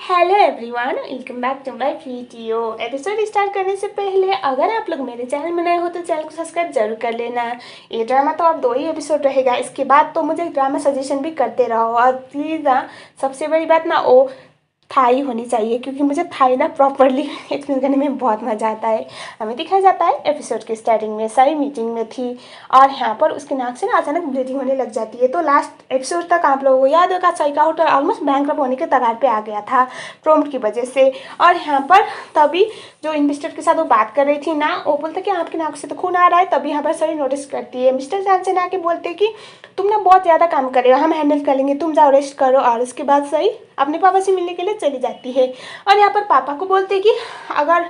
Hello everyone, welcome back to my video. Episode start करने से पहले अगर आप लोग मेरे चैनल में नए हो तो चैनल को सब्सक्राइब जरूर कर लेना। ये ड्रामा तो अब 2 ही एपिसोड रहेगा, इसके बाद तो मुझे ड्रामा सजेशन भी करते रहो। और प्लीज़ सबसे बड़ी बात ना वो थाई होनी चाहिए, क्योंकि मुझे थाई ना प्रॉपरली एक्सप्लेन करने में बहुत मज़ा आता है। हमें दिखाया जाता है एपिसोड के स्टार्टिंग में सही मीटिंग में थी और यहाँ पर उसके नाक से ना अचानक ब्लीडिंग होने लग जाती है। तो लास्ट एपिसोड तक आप लोगों को याद होगा सही का होटल ऑलमोस्ट बैंकरप्ट होने के कगार पे आ गया था प्रॉम्प्ट की वजह से। और यहाँ पर तभी जो इन्वेस्टर के साथ वो बात कर रही थी ना, वो बोलते कि आपकी नाक से तो खून आ रहा है। तभी यहाँ पर सही नोटिस करती है, मिस्टर सैमसन आके बोलते कि तुम ना बहुत ज़्यादा काम कर रहे हो, हम हैंडल कर लेंगे, तुम जाओ रेस्ट करो। और उसके बाद सही अपने पापा से मिलने के लिए चली जाती है। और यहाँ पर पापा को बोलते कि अगर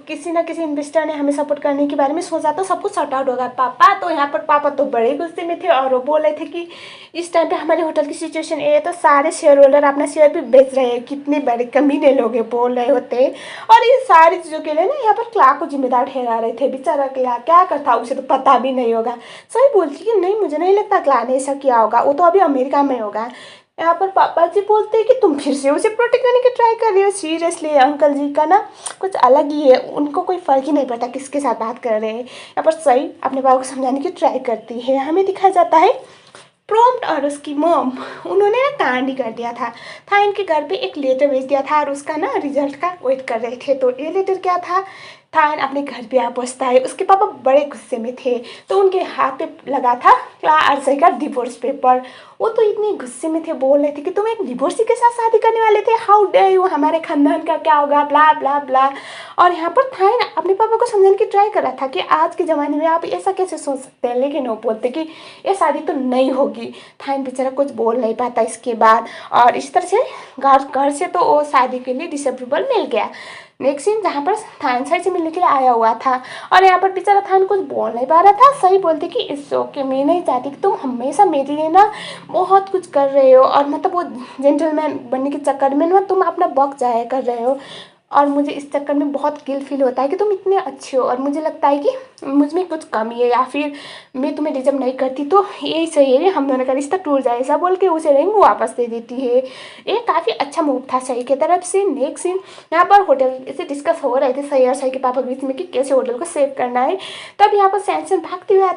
किसी ना किसी इन्वेस्टर ने हमें सपोर्ट करने के बारे में सोचा तो सब कुछ सॉर्ट आउट होगा पापा। तो यहाँ पर पापा तो बड़े गुस्से में थे और वो बोल रहे थे कि इस टाइम पे हमारे होटल की सिचुएशन ये है तो सारे शेयर होल्डर अपना शेयर भी बेच रहे हैं, कितने बड़े कमीने लोग बोल रहे होते। और ये सारी चीज़ों के लिए ना यहाँ पर क्ला को जिम्मेदार ठहरा रहे थे। बेचारा क्ला क्या करता, उसे तो पता भी नहीं होगा। सही बोलती कि नहीं, मुझे नहीं लगता क्ला ने ऐसा किया होगा, वो तो अभी अमेरिका में होगा। यहाँ पर पापा जी बोलते हैं कि तुम फिर से उसे प्रोटेक्ट करने की ट्राई कर रही हो। सीरियसली अंकल जी का ना कुछ अलग ही है, उनको कोई फ़र्क ही नहीं पड़ता किसके साथ बात कर रहे हैं। यहाँ पर सही अपने बाबा को समझाने की ट्राई करती है। हमें दिखाया जाता है प्रॉम्प्ट और उसकी मॉम, उन्होंने ना कांड ही कर दिया था इनके घर पे एक लेटर भेज दिया था और उसका ना रिजल्ट का वेट कर रहे थे। तो ये लेटर क्या था, थायन अपने घर पे आ पहुँचता है। उसके पापा बड़े गुस्से में थे तो उनके हाथ पे लगा था क्ला और सही का डिवोर्स पेपर। वो तो इतने गुस्से में थे, बोल रहे थे कि तुम एक डिवोर्सी के साथ शादी करने वाले थे, हाउ डे यू, हमारे खानदान का क्या होगा, ब्ला ब्ला ब्ला। और यहाँ पर थायन अपने पापा को समझाने की ट्राई कर रहा था कि आज के ज़माने में आप ऐसा कैसे सोच सकते हैं, लेकिन वो बोलते कि ये शादी तो नहीं होगी। थायन बेचारा कुछ बोल नहीं पाता इसके बाद। और इस तरह से घर से तो वो शादी के लिए डिसअप्रूवल मिल गया। नेक्स्ट सीन जहाँ पर थान सही से मिलने के लिए आया हुआ था और यहाँ पर बेचारा थान कुछ बोल नहीं पा रहा था। सही बोलते कि इस ओके, मैं नहीं चाहती कि तुम हमेशा मेरे लिए ना बहुत कुछ कर रहे हो और मतलब वो जेंटलमैन बनने के चक्कर में ना तुम अपना वक्त जाया कर रहे हो। और मुझे इस चक्कर में बहुत गिल्ट फील होता है कि तुम इतने अच्छे हो और मुझे लगता है कि मुझ में कुछ कमी है या फिर मैं तुम्हें डिजर्व नहीं करती। तो यही सही है हम दोनों का रिश्ता टूट जाए, ऐसा बोल के उसे रिंग वापस दे देती है। ये काफ़ी अच्छा मूव था सही की तरफ से। नेक्स्ट सीन यहाँ पर होटल से डिस्कस हो रहे थे सही और सही के पापा के बीच में कि कैसे होटल को सेव करना है। तब यहाँ पर सैमसन भागते हुए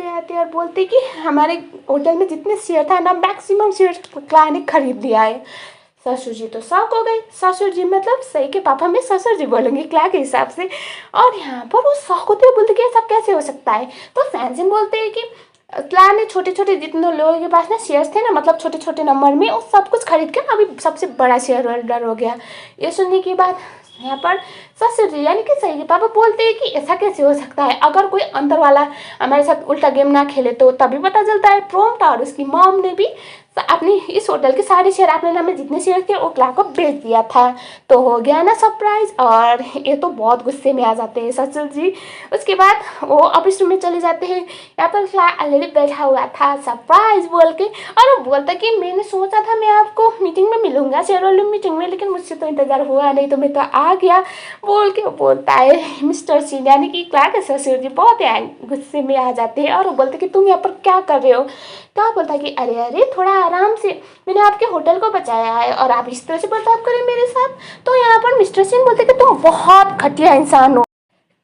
आते और बोलते कि हमारे होटल में जितने शेयर था ना मैक्सिमम शेयर क्ला ने खरीद लिया है। ससुर जी तो शॉक हो गए। ससुर जी मतलब सही के पापा में ससुर जी बोलेंगे क्ला के हिसाब से। और यहाँ पर वो शॉक होते हुए बोलते कि ऐसा कैसे हो सकता है। तो सैमसन बोलते हैं कि क्ला ने छोटे छोटे जितने लोगों के पास ना शेयर्स थे ना, मतलब छोटे छोटे नंबर में, वो सब कुछ खरीद के ना अभी सबसे बड़ा शेयर होल्डर हो गया। ये सुनने के बाद यहाँ पर ससुर जी यानी कि सही के पापा बोलते हैं कि ऐसा कैसे हो सकता है, अगर कोई अंदर वाला हमारे साथ उल्टा गेम ना खेले तो तभी पता चलता है। प्रॉम्प्ट और उसकी मॉम ने भी अपनी इस होटल के सारे शेयर अपने नाम में जितने शेयर थे वो क्ला को बेच दिया था। तो हो गया ना सरप्राइज। और ये तो बहुत गुस्से में आ जाते हैं ससुर जी। उसके बाद वो ऑफिस रूम में चले जाते हैं। यहाँ पर क्ला ऑलरेडी बैठा हुआ था सरप्राइज बोल के और वो बोलता कि मैंने सोचा था मैं आपको मीटिंग में मिलूंगा, शेयर होल्डर मीटिंग में, लेकिन मुझसे तो इंतजार हुआ नहीं तो मैं तो आ गया बोल के वो बोलता है मिस्टर सिंह यानी कि क्ला के ससुर जी बहुत गुस्से में आ जाते हैं और वो बोलते कि तुम यहाँ पर क्या कर रहे हो। क्या बोलता है कि अरे अरे थोड़ा आराम से, मैंने आपके होटल को बचाया है और आप इस तरह से बर्ताव करें मेरे साथ। तो यहाँ पर मिस्टर सिंह बोलते कि तुम बहुत घटिया इंसान हो।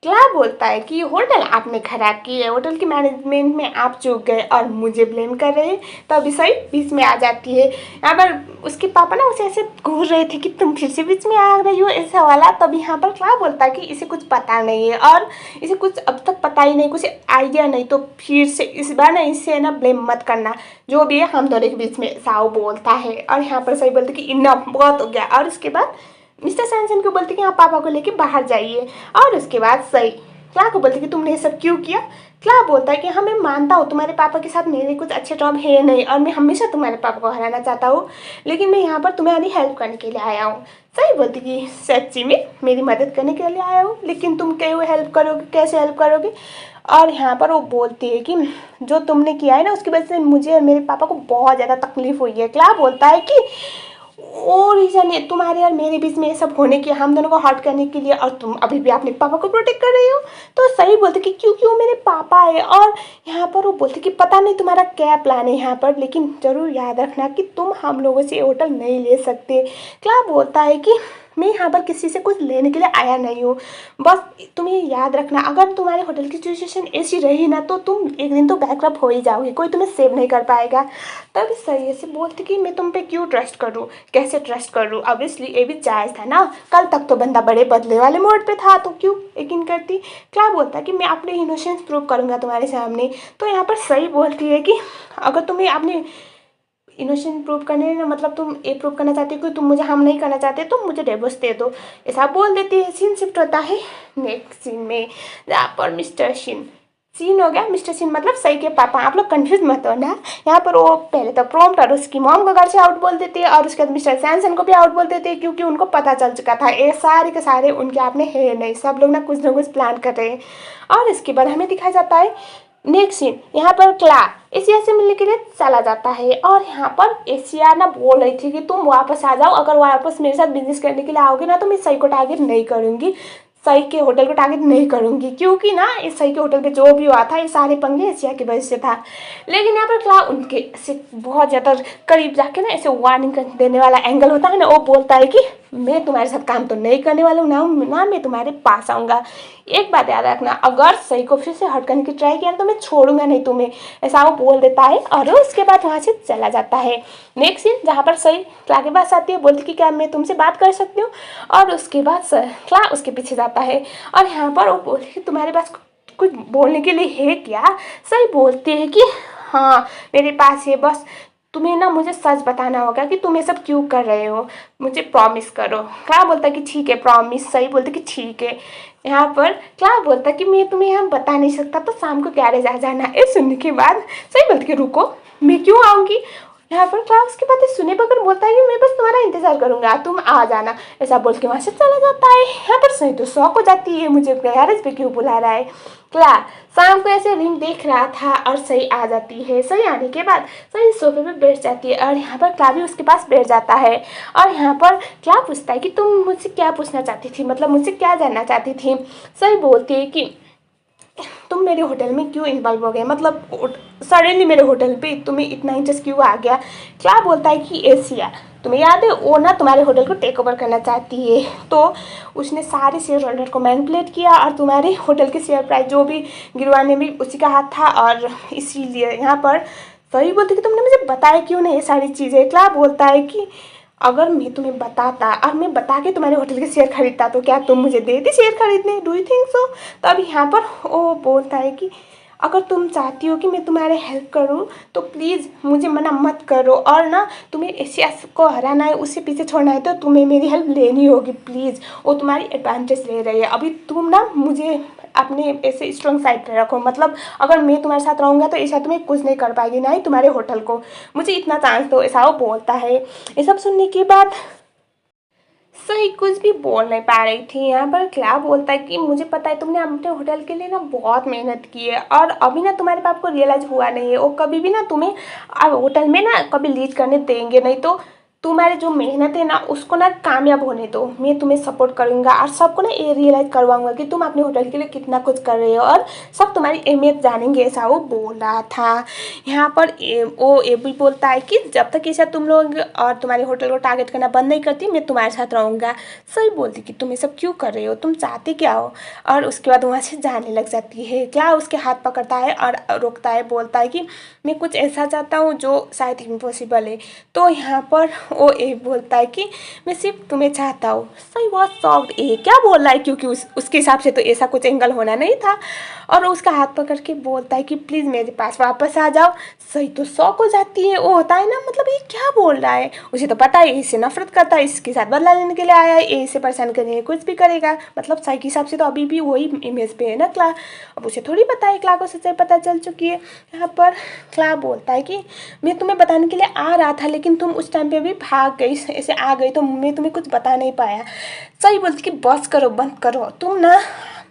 क्या बोलता है कि होटल आपने खराब की है, होटल के मैनेजमेंट में आप चूक गए और मुझे ब्लेम कर रहे हैं। तभी सही बीच में आ जाती है। यहाँ पर उसके पापा ना उसे ऐसे घूर रहे थे कि तुम फिर से बीच में आ रही हो ऐसा वाला। तब यहाँ पर क्या बोलता है कि इसे कुछ पता नहीं है और इसे कुछ अब तक पता ही नहीं, कुछ आइडिया नहीं, तो फिर से इस बार ना इससे ना ब्लेम मत करना, जो भी है हम दोनों के बीच में साव बोलता है। और यहाँ पर सही बोलते कि इनफ बहुत हो गया। और उसके बाद मिस्टर सैमसन को बोलते कि आप पापा को लेके बाहर जाइए। और उसके बाद सही क्ला को बोलते कि तुमने ये सब क्यों किया। क्ला बोलता है कि हाँ मैं मानता हूँ तुम्हारे पापा के साथ मेरे कुछ अच्छे टर्म है नहीं और मैं हमेशा तुम्हारे पापा को हराना चाहता हूँ, लेकिन मैं यहाँ पर तुम्हारी हेल्प करने के लिए आया हूँ। सही बोलती कि सच्ची में मेरी मदद करने के लिए आया हूँ, लेकिन तुम क्यों हेल्प करोगे, कैसे हेल्प करोगे। और यहाँ पर वो बोलती है कि जो तुमने किया है ना उसकी वजह से मुझे और मेरे पापा को बहुत ज़्यादा तकलीफ हुई है। क्ला बोलता है कि वो रीज़न है तुम्हारे और मेरे बीच में ये सब होने की, हम दोनों को हर्ट करने के लिए, और तुम अभी भी अपने पापा को प्रोटेक्ट कर रही हो। तो सही बोलते कि क्योंकि वो मेरे पापा है। और यहाँ पर वो बोलते कि पता नहीं तुम्हारा क्या प्लान है यहाँ पर, लेकिन ज़रूर याद रखना कि तुम हम लोगों से ये होटल नहीं ले सकते। क्या बोलता है कि मैं यहाँ पर किसी से कुछ लेने के लिए आया नहीं हूँ, बस तुम्हें याद रखना अगर तुम्हारे होटल की सिचुएशन ऐसी रही ना तो तुम एक दिन तो बैकअप हो ही जाओगे, कोई तुम्हें सेव नहीं कर पाएगा। तब सही से बोलती कि मैं तुम पे क्यों ट्रस्ट करूँ, कैसे ट्रस्ट करूँ। ऑब्वियसली ये भी जायज़ था ना, कल तक तो बंदा बड़े बदले वाले मोड पे था, तो क्यों यकीन करती। क्या बोलता कि मैं अपने इनोसेंस प्रूव करूँगा तुम्हारे सामने। तो यहाँ पर सही बोलती है कि अगर तुम्हें अपने इनोसेंट प्रूव करने ना, मतलब तुम ये प्रूव करना चाहती हो कि तुम मुझे हार्म नहीं करना चाहते, तो मुझे डिवोर्स दे दो, ऐसा बोल देती है। सीन शिफ्ट होता है नेक्स्ट सीन में, जहाँ पर मिस्टर शिन, सीन हो गया मिस्टर सिन मतलब सही के पापा। आप लोग कंफ्यूज मत हो ना, यहाँ पर वो पहले तो प्रॉम्प्ट और उसकी मॉम को घर से आउट बोल देते हैं, और उसके बाद मिस्टर सैनसन को भी आउट बोल देते हैं, क्योंकि उनको पता चल चुका था ये सारे के सारे उनके आपने है नहीं, सब लोग ना कुछ प्लान कर रहे हैं। और इसके बाद हमें दिखाया जाता है नेक्स्ट सीन, यहाँ पर क्ला एशिया से मिलने के लिए चला जाता है। और यहाँ पर एशिया ना बोल रही थी कि तुम वापस आ जाओ, अगर वापस मेरे साथ बिजनेस करने के लिए आओगे ना तो मैं सही को टारगेट नहीं करूँगी, सही के होटल को टारगेट नहीं करूँगी, क्योंकि ना इस सही के होटल पे जो भी हुआ था ये सारे पंगे एशिया की वजह से था। लेकिन यहाँ पर क्ला उनके से बहुत ज़्यादा करीब जाके ना ऐसे वार्निंग देने वाला एंगल होता है ना, वो बोलता है कि मैं तुम्हारे साथ काम तो नहीं करने वाला हूँ ना मैं तुम्हारे पास आऊँगा। एक बात याद रखना, अगर सही को फिर से हट करने की ट्राई किया तो मैं छोड़ूंगा नहीं तुम्हें, ऐसा वो बोल देता है। और उसके बाद वहाँ से चला जाता है। नेक्स्ट सीन जहाँ पर सही क्ला के पास आती है, बोलती कि क्या मैं तुमसे बात कर सकती हूँ। और उसके बाद क्ला उसके पीछे जाता है, और यहाँ पर वो बोलती कि तुम्हारे पास कुछ बोलने के लिए है क्या। सही बोलती है कि हाँ मेरे पास है, बस तुम्हें ना मुझे सच बताना होगा कि तुम ये सब क्यों कर रहे हो, मुझे प्रॉमिस करो। क्या बोलता कि ठीक है प्रॉमिस। सही बोलते कि ठीक है। यहाँ पर क्या बोलता कि मैं तुम्हें यहाँ बता नहीं सकता, तो शाम को गैरेज आ जाना। ये सुनने के बाद सही बोलते कि रुको मैं क्यों आऊँगी। यहाँ पर क्लास उसकी बातें सुने बगैर बोलता है कि मैं बस तुम्हारा इंतजार करूंगा, तुम आ जाना, ऐसा बोल के वहाँ से चला जाता है। यहाँ पर सही तो शौक हो जाती है, मुझे गैरेज पे क्यों बुला रहा है। क्ला शाम को ऐसे रिंग देख रहा था और सही आ जाती है। सही आने के बाद सही सोफे पे बैठ जाती है, और यहाँ पर क्ला भी उसके पास बैठ जाता है। और यहाँ पर क्ला पूछता है कि तुम मुझसे क्या पूछना चाहती थी, मतलब मुझसे क्या जानना चाहती थी। सही बोलती है कि तुम मेरे होटल में क्यों इन्वॉल्व हो गए, मतलब सडनली मेरे होटल पे तुम्हें इतना इंटरेस्ट क्यों आ गया। क्या बोलता है कि एशिया तुम्हें याद है वो ना तुम्हारे होटल को टेक ओवर करना चाहती है, तो उसने सारे शेयर होल्डर को मैनिपुलेट किया, और तुम्हारे होटल के शेयर प्राइस जो भी गिरवाने में उसी का हाथ था। और इसीलिए यहाँ पर सही बोलती कि तुमने मुझे बताया क्यों नहीं ये सारी चीज़ें। क्या बोलता है कि अगर मैं तुम्हें बताता और मैं बता के तुम्हारे होटल के शेयर खरीदता तो क्या तुम मुझे देती शेयर खरीदने, डू यू थिंक सो। तब यहाँ पर वो बोलता है कि अगर तुम चाहती हो कि मैं तुम्हारे हेल्प करूं तो प्लीज़ मुझे मना मत करो, और ना तुम्हें एशिया को हराना है, उससे पीछे छोड़ना है तो तुम्हें मेरी हेल्प लेनी होगी प्लीज़। वो तुम्हारी एडवांटेज ले रही है अभी, तुम ना मुझे अपने ऐसे स्ट्रॉन्ग साइड पे रखो, मतलब अगर मैं तुम्हारे साथ रहूँगा तो ऐसा तुम्हें कुछ नहीं कर पाएगी, ना ही तुम्हारे होटल को, मुझे इतना चांस दो, ऐसा वो बोलता है। ये सब सुनने के बाद सही कुछ भी बोल नहीं पा रही थी। यहाँ पर क्या बोलता है कि मुझे पता है तुमने अपने होटल के लिए ना बहुत मेहनत की है, और अभी ना तुम्हारे पाप को रियलाइज हुआ नहीं है, वो कभी भी ना तुम्हें अब होटल में ना कभी लीड करने देंगे नहीं। तो तुम्हारी जो मेहनत है ना उसको ना कामयाब होने दो, मैं तुम्हें सपोर्ट करूँगा, और सबको ना ये रियलाइज़ करवाऊंगा कि तुम अपने होटल के लिए कितना कुछ कर रहे हो, और सब तुम्हारी अहमियत जानेंगे, ऐसा वो बोल रहा था। यहाँ पर वो ये भी बोलता है कि जब तक ऐसा तुम लोग और तुम्हारे होटल को टारगेट करना बंद नहीं करती मैं तुम्हारे साथ रहूँगा। सही बोलती कि तुम ये सब क्यों कर रहे हो, तुम चाहते क्या हो। और उसके बाद वहाँ से जाने लग जाती है। क्या उसके हाथ पकड़ता है और रोकता है, बोलता है कि मैं कुछ ऐसा चाहता हूँ जो शायद इम्पॉसिबल है। तो यहाँ पर वो ये बोलता है कि मैं सिर्फ तुम्हें चाहता हूँ। सही बहुत सॉफ्ट ये क्या बोल रहा है, क्योंकि उसके हिसाब से तो ऐसा कुछ एंगल होना नहीं था। और उसका हाथ पकड़ के बोलता है कि प्लीज़ मेरे पास वापस आ जाओ। सही तो शौक हो जाती है, वो होता है ना मतलब ये क्या बोल रहा है, उसे तो पता है इससे नफरत करता है, इसके साथ बदला लेने के लिए आया है, ये इसे परेशान करने के कुछ भी करेगा। मतलब सही के हिसाब से तो अभी भी वही इमेज पे है ना क्ला, अब उसे थोड़ी पता है, क्ला को सच्चाई पता चल चुकी है। यहाँ पर क्ला बोलता है कि मैं तुम्हें बताने के लिए आ रहा था लेकिन तुम उस टाइम पे भी भाग गई, ऐसे आ गई तो मैं तुम्हें कुछ बता नहीं पाया। सही बोलती कि बस करो बंद करो, तुम ना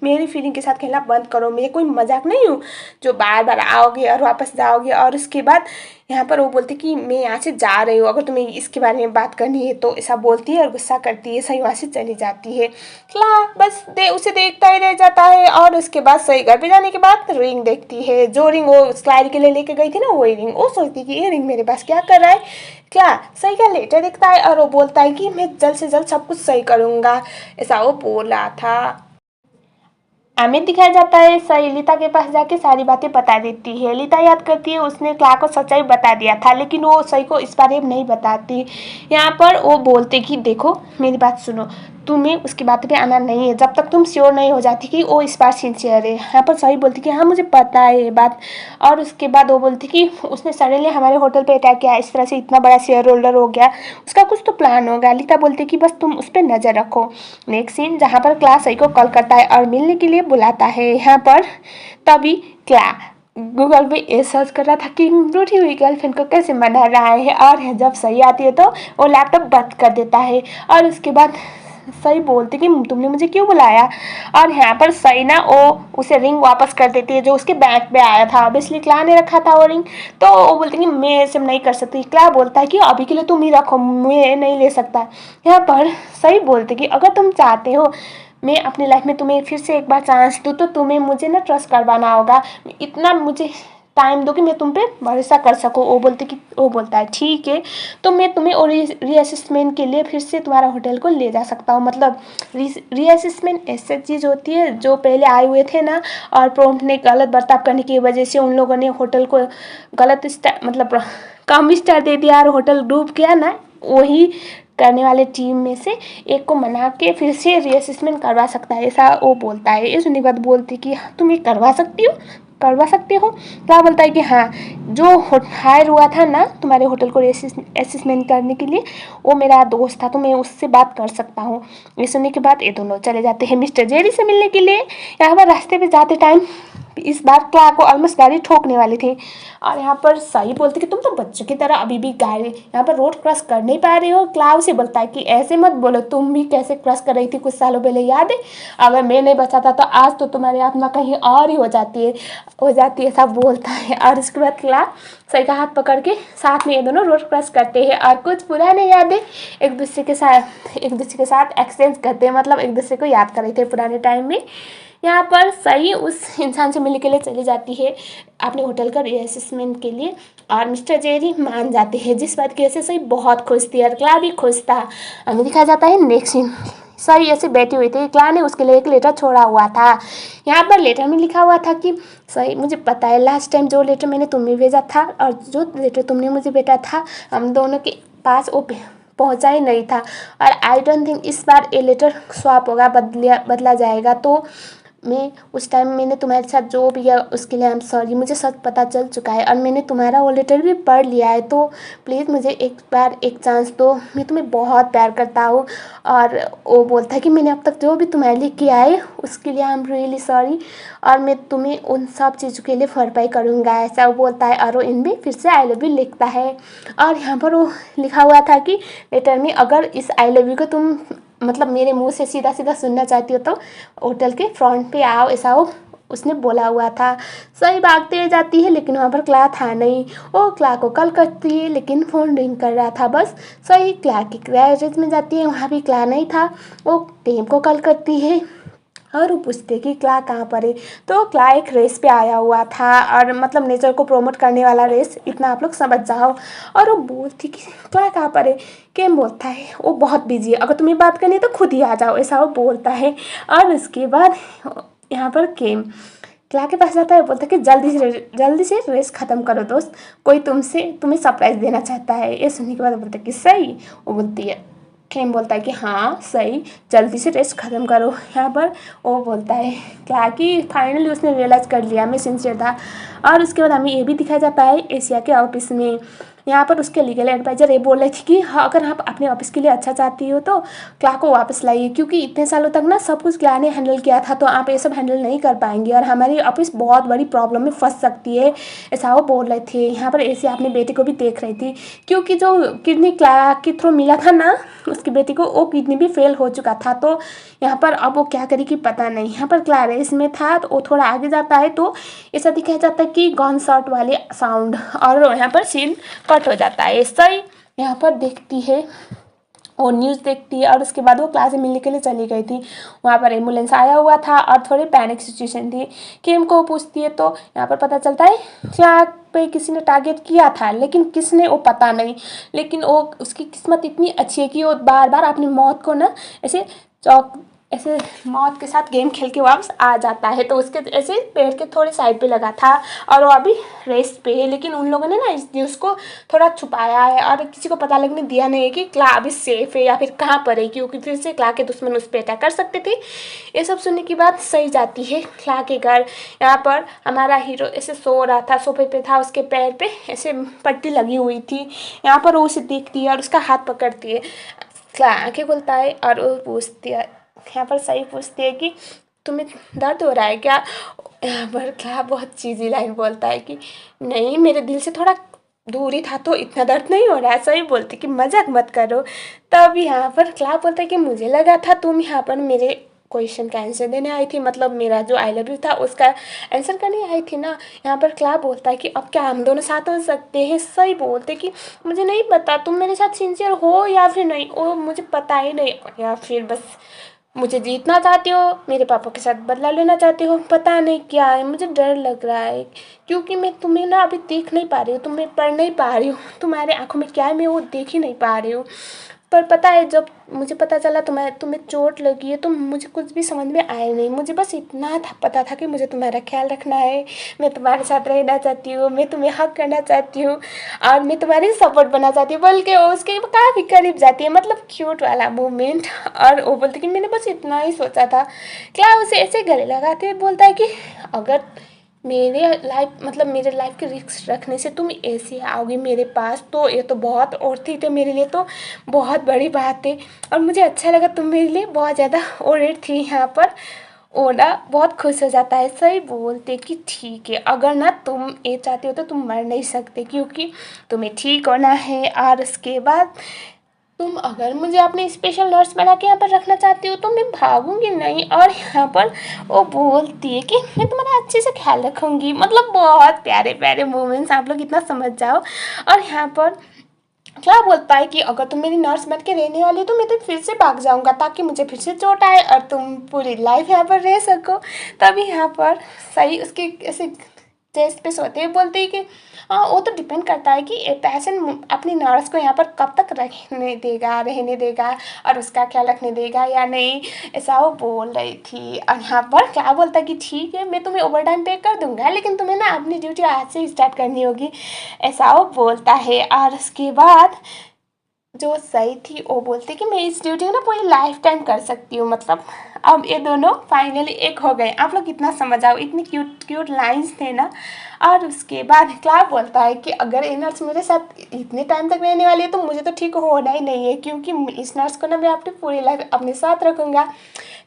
मेरी फीलिंग के साथ खेलना बंद करो, मैं कोई मजाक नहीं हूँ जो बार बार आओगे और वापस जाओगे। और उसके बाद यहाँ पर वो बोलती कि मैं यहाँ से जा रही हूँ, अगर तुम्हें इसके बारे में बात करनी है तो, ऐसा बोलती है और गुस्सा करती है। सही वहाँ से चली जाती है। क्ला बस उसे देखता ही रह जाता है। और उसके बाद सही घर पे जाने के बाद रिंग देखती है, जो रिंग वो क्लारी के लिए लेके गई थी ना, वही रिंग। वो सोचती कि ये रिंग मेरे पास क्या कर रहा है। क्या सही का लेटर देखता है और वो बोलता है कि मैं जल्द से जल्द सब कुछ सही करूँगा, ऐसा वो बोल रहा था। अमित दिखाया जाता है सही लीता के पास जाके सारी बातें बता देती है। लीता याद करती है उसने क्ला को सच्चाई बता दिया था, लेकिन वो सही को इस बारे में नहीं बताती। यहाँ पर वो बोलते कि देखो मेरी बात सुनो, तुम्हें उसकी बात पे आना नहीं है जब तक तुम श्योर नहीं हो जाती कि वो इस बार सिंसियर है। यहाँ पर सही बोलती कि हाँ मुझे पता है ये बात। और उसके बाद वो बोलती कि उसने सडनली हमारे होटल पे अटैक किया, इस तरह से इतना बड़ा शेयर होल्डर हो गया, उसका कुछ तो प्लान होगा। लीता बोलती कि बस तुम उस पर नज़र रखो। नेक्स्ट सीन जहाँ पर क्ला सही को कॉल करता है और मिलने के लिए बुलाता है। यहाँ पर तभी क्ला गूगल पे ये सर्च कर रहा था कि रूठी हुई गर्लफ्रेंड को कैसे मना रहा है। और जब सही आती है तो वो लैपटॉप बंद कर देता है। और उसके बाद सही बोलती कि तुमने मुझे क्यों बुलाया। और यहाँ पर सही ना वो उसे रिंग वापस कर देती है जो उसके बैग पे आया था। ऑब्वियसली क्ला ने रखा था वो रिंग, तो वो बोलती कि मैं ऐसे नहीं कर सकती। क्ला बोलता है कि अभी के लिए तुम ही रखो, मैं नहीं ले सकता। यहाँ पर सही बोलती कि अगर तुम चाहते हो मैं अपनी लाइफ में तुम्हें फिर से एक बार चांस दूँ तो तुम्हें मुझे ना ट्रस्ट करवाना होगा, इतना मुझे टाइम दो कि मैं तुम पे भरोसा कर सकूँ। वो बोलता है ठीक है, तो मैं तुम्हें और रीअसेसमेंट के लिए फिर से तुम्हारा होटल को ले जा सकता हूँ। मतलब रीअसेसमेंट ऐसी चीज़ होती है जो पहले आए हुए थे ना, और प्रॉम्प्ट ने गलत बर्ताव करने की वजह से उन लोगों ने होटल को गलत मतलब कम स्टार दे दिया और होटल डूब गया ना, वही करने वाले टीम में से एक को मना के फिर से रीअसेसमेंट करवा सकता है, ऐसा वो बोलता है। इस सुनने के बाद बोलती कि तुम ये करवा सकते हो। क्या बोलता है कि हाँ, जो हायर हुआ था ना तुम्हारे होटल को असेसमेंट करने के लिए, वो मेरा दोस्त था, तो मैं उससे बात कर सकता हूँ। ये सुनने के बाद ये दोनों चले जाते हैं मिस्टर जेरी से मिलने के लिए। यहाँ पर रास्ते पे जाते टाइम इस बार क्ला को ऑलमोस्ट गाड़ी ठोकने वाली थी। और यहाँ पर सही बोलती कि तुम तो बच्चों की तरह अभी भी गाड़ी यहाँ पर रोड क्रॉस कर नहीं पा रही हो। क्ला उसे बोलता है कि ऐसे मत बोलो, तुम भी कैसे क्रॉस कर रही थी कुछ सालों पहले, याद है? अगर मैं नहीं बचाता तो आज तो तुम्हारी आत्मा कहीं और ही हो जाती है सब बोलता है। और उसके बाद क्ला सही का हाथ पकड़ के साथ में ये दोनों रोड क्रॉस करते हैं और कुछ पुराने यादें एक दूसरे के साथ एक्सचेंज करते हैं, मतलब एक दूसरे को याद कर रहे थे पुराने टाइम में। यहाँ पर सही उस इंसान से मिलने के लिए चली जाती है अपने होटल का रीअसेसमेंट के लिए, और मिस्टर जेरी मान जाते हैं, जिस बात की वजह से सही बहुत खुश थी और क्ला भी खुश था। हमें दिखाया जाता है नेक्स्ट सीन सही ऐसे बैठी हुई थी, क्ला ने उसके लिए एक लेटर छोड़ा हुआ था। यहाँ पर लेटर में लिखा हुआ था कि सही मुझे पता है लास्ट टाइम जो लेटर मैंने तुम्हें भेजा था और जो लेटर तुमने मुझे भेजा था, हम दोनों के पास वो पहुँचा ही नहीं था, और आई डोंट थिंक इस बार ये लेटर स्वैप होगा, बदला जाएगा। तो मैं उस टाइम मैंने तुम्हारे साथ जो भी किया उसके लिए आई एम सॉरी, मुझे सच पता चल चुका है और मैंने तुम्हारा वो लेटर भी पढ़ लिया है, तो प्लीज़ मुझे एक बार एक चांस दो, मैं तुम्हें बहुत प्यार करता हूँ। और वो बोलता है कि मैंने अब तक जो भी तुम्हारे लिए किया है उसके लिए आई एम रियली सॉरी, और मैं तुम्हें उन सब चीज़ों के लिए भरपाई करूँगा, ऐसा वो बोलता है। और वो इनमें फिर से आई लव यू लिखता है। और यहाँ पर वो लिखा हुआ था कि लेटर में अगर इस आई लव यू को तुम मतलब मेरे मुंह से सीधा सीधा सुनना चाहती हो तो होटल के फ्रंट पे आओ, ऐसा वो उसने बोला हुआ था। सही भागते जाती है लेकिन वहाँ पर क्ला था नहीं। वो क्ला को कॉल करती है लेकिन फ़ोन रिंग कर रहा था बस। सही क्ला की गैरेज में जाती है, वहाँ भी क्ला नहीं था। वो टीम को कॉल करती है और वो पूछते कि क्ला कहाँ पर है, तो क्ला एक रेस पे आया हुआ था, और मतलब नेचर को प्रमोट करने वाला रेस, इतना आप लोग समझ जाओ। और वो बोलती कि क्ला कहाँ पर है, केम बोलता है वो बहुत बिजी है, अगर तुम्हें बात करनी है तो खुद ही आ जाओ, ऐसा वो बोलता है। और उसके बाद यहाँ पर केम क्ला के पास जाता है, बोलता है कि जल्दी से रेस ख़त्म करो दोस्त, कोई तुम्हें सरप्राइज़ देना चाहता है। ये सुनने के बाद बोलता है कि सही, वो बोलती है केम बोलता है कि हाँ सही, जल्दी से रेस्ट ख़त्म करो। यहाँ पर वो बोलता है क्या कि फाइनली उसने रियलाइज़ कर लिया मैं सिंसियर था। और उसके बाद हमें ये भी दिखाया जाता है एशिया के ऑफिस में। यहाँ पर उसके लीगल एडवाइज़र ये बोल रही थी कि हाँ, अगर आप अपने ऑफिस के लिए अच्छा चाहती हो तो क्ला को वापस लाइए, क्योंकि इतने सालों तक ना सब कुछ क्ला ने हैंडल किया था, तो आप ये सब हैंडल नहीं कर पाएंगे और हमारी ऑफिस बहुत बड़ी प्रॉब्लम में फंस सकती है, ऐसा वो बोल रहे थे। यहाँ पर ऐसे अपने बेटे को भी देख रही थी, क्योंकि जो किडनी क्ला के थ्रू मिला था ना उसकी बेटी को, वो किडनी भी फेल हो चुका था। तो यहाँ पर अब वो क्या करेगी पता नहीं। यहाँ पर क्ला रेस में था तो वो थोड़ा आगे जाता है तो ऐसा दिखाया जाता है कि गन शॉट वाले साउंड, और यहाँ पर सीन कट हो जाता है। ऐसा ही यहाँ पर देखती है और न्यूज़ देखती है, और उसके बाद वो क्लास से मिलने के लिए चली गई थी। वहाँ पर एम्बुलेंस आया हुआ था और थोड़ी पैनिक सिचुएशन थी। किम को पूछती है तो यहाँ पर पता चलता है क्या पे किसी ने टारगेट किया था, लेकिन किसने वो पता नहीं। लेकिन वो उसकी किस्मत इतनी अच्छी है कि वो बार बार अपनी मौत को ना ऐसे मौत के साथ गेम खेल के वापस आ जाता है। तो उसके ऐसे पेड़ के थोड़े साइड पे लगा था और वो अभी रेस्ट पे है, लेकिन उन लोगों ने ना इस न्यूज़ को थोड़ा छुपाया है और किसी को पता लगने दिया नहीं है कि क्ला अभी सेफ है या फिर कहाँ पर है, क्योंकि फिर से क्ला के दुश्मन उस पर अटैक कर सकते थे। ये सब सुनने की बात सही जाती है क्ला के घर। यहाँ पर हमारा हीरो ऐसे सो रहा था, सोफे पे था, उसके पैर पे ऐसे पट्टी लगी हुई थी। यहाँ पर वो उसे देखती है और उसका हाथ पकड़ती है। क्ला आँखें खुलता है और वो पूछती है, यहाँ पर सही पूछती है कि तुम्हें दर्द हो रहा है क्या। यहाँ पर क्या बहुत चीज़ी लाइन बोलता है कि नहीं, मेरे दिल से थोड़ा दूरी था तो इतना दर्द नहीं हो रहा है। सही बोलती कि मजाक मत करो। तब यहाँ पर क्ला बोलता है कि मुझे लगा था तुम यहाँ पर मेरे क्वेश्चन का आंसर देने आई थी, मतलब मेरा जो आई लव यू था उसका आंसर करने आई थी ना। यहाँ पर क्ला बोलता है कि अब क्या हम दोनों साथ हो सकते हैं। सही बोलते कि मुझे नहीं पता तुम मेरे साथ सिंसियर हो या फिर नहीं, वो मुझे पता ही नहीं, या फिर बस मुझे जीतना चाहती हो, मेरे पापा के साथ बदला लेना चाहती हो, पता नहीं क्या है। मुझे डर लग रहा है क्योंकि मैं तुम्हें ना अभी देख नहीं पा रही हूँ, तुम्हें पढ़ नहीं पा रही हूँ, तुम्हारे आंखों में क्या है मैं वो देख ही नहीं पा रही हूँ। पर पता है जब मुझे पता चला तुम्हें चोट लगी है तो मुझे कुछ भी समझ में आया नहीं। मुझे बस इतना था पता था कि मुझे तुम्हारा ख्याल रखना है, मैं तुम्हारे साथ रहना चाहती हूँ, मैं तुम्हें हक करना चाहती हूँ और मैं तुम्हारी सपोर्ट बनना चाहती हूँ। बल्कि उसके काफ़ी करीब जाती है, मतलब क्यूट वाला मोमेंट। और वो बोलती कि मैंने बस इतना ही सोचा था। क्या उसे ऐसे गले लगाते हुए बोलता है कि अगर मेरे लाइफ के रिस्क रखने से तुम ऐसे आओगी मेरे पास तो ये तो बहुत और थी, तो मेरे लिए तो बहुत बड़ी बात है। और मुझे अच्छा लगा, तुम मेरे लिए बहुत ज़्यादा ओरेड थी। यहाँ पर ओना बहुत खुश हो जाता है। सही बोलते कि ठीक है, अगर ना तुम ये चाहते हो तो तुम मर नहीं सकते, क्योंकि तुम्हें ठीक होना है। और उसके बाद तुम अगर मुझे अपनी स्पेशल नर्स बना के यहाँ पर रखना चाहती हो तो मैं भागूंगी नहीं। और यहाँ पर वो बोलती है कि मैं तुम्हारा अच्छे से ख्याल रखूंगी। मतलब बहुत प्यारे प्यारे मोमेंट्स, आप लोग इतना समझ जाओ। और यहाँ पर क्या बोलता है कि अगर तुम मेरी नर्स बन के रहने वाली हो तो मैं तो फिर से भाग जाऊंगा ताकि मुझे फिर से चोट आए और तुम पूरी लाइफ यहाँ पर रह सको। तभी यहाँ पर सही उसके ऐसे चेस्ट पे सोते हुए बोलते हैं कि हाँ, वो तो डिपेंड करता है कि पेशेंट अपनी नर्स को यहाँ पर कब तक रहने देगा और उसका ख्याल रखने देगा या नहीं, ऐसा वो बोल रही थी। और यहाँ पर क्या बोलता है कि ठीक है, मैं तुम्हें ओवर टाइम पे कर दूंगा, लेकिन तुम्हें ना अपनी ड्यूटी आज से स्टार्ट करनी होगी, ऐसा वो बोलता है। और उसके बाद जो सही थी वो बोलती कि मैं इस ड्यूटी को ना पूरी लाइफ टाइम कर सकती हूँ। मतलब अब ये दोनों फाइनली एक हो गए। आप लोग कितना समझ आओ, इतनी क्यूट क्यूट लाइंस थे ना। और उसके बाद क्ला बोलता है कि अगर ये नर्स मेरे साथ इतने टाइम तक रहने वाली है तो मुझे तो ठीक होना ही नहीं है, क्योंकि इस नर्स को ना मैं अपनी पूरी लाइफ अपने साथ रखूँगा,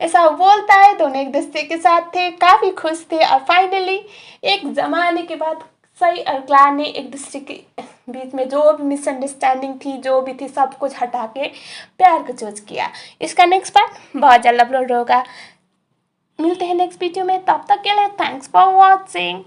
ऐसा बोलता है। दोनों एक दूसरे के साथ थे, काफ़ी खुश थे। और फाइनली एक ज़माने के बाद सही और क्ला ने एक दूसरे के बीच में जो भी मिसअंडरस्टैंडिंग थी, जो भी थी, सब कुछ हटा के प्यार को चूज किया। इसका नेक्स्ट पार्ट बहुत जल्द अपलोड होगा। मिलते हैं नेक्स्ट वीडियो में, तब तक के लिए थैंक्स फॉर वॉचिंग।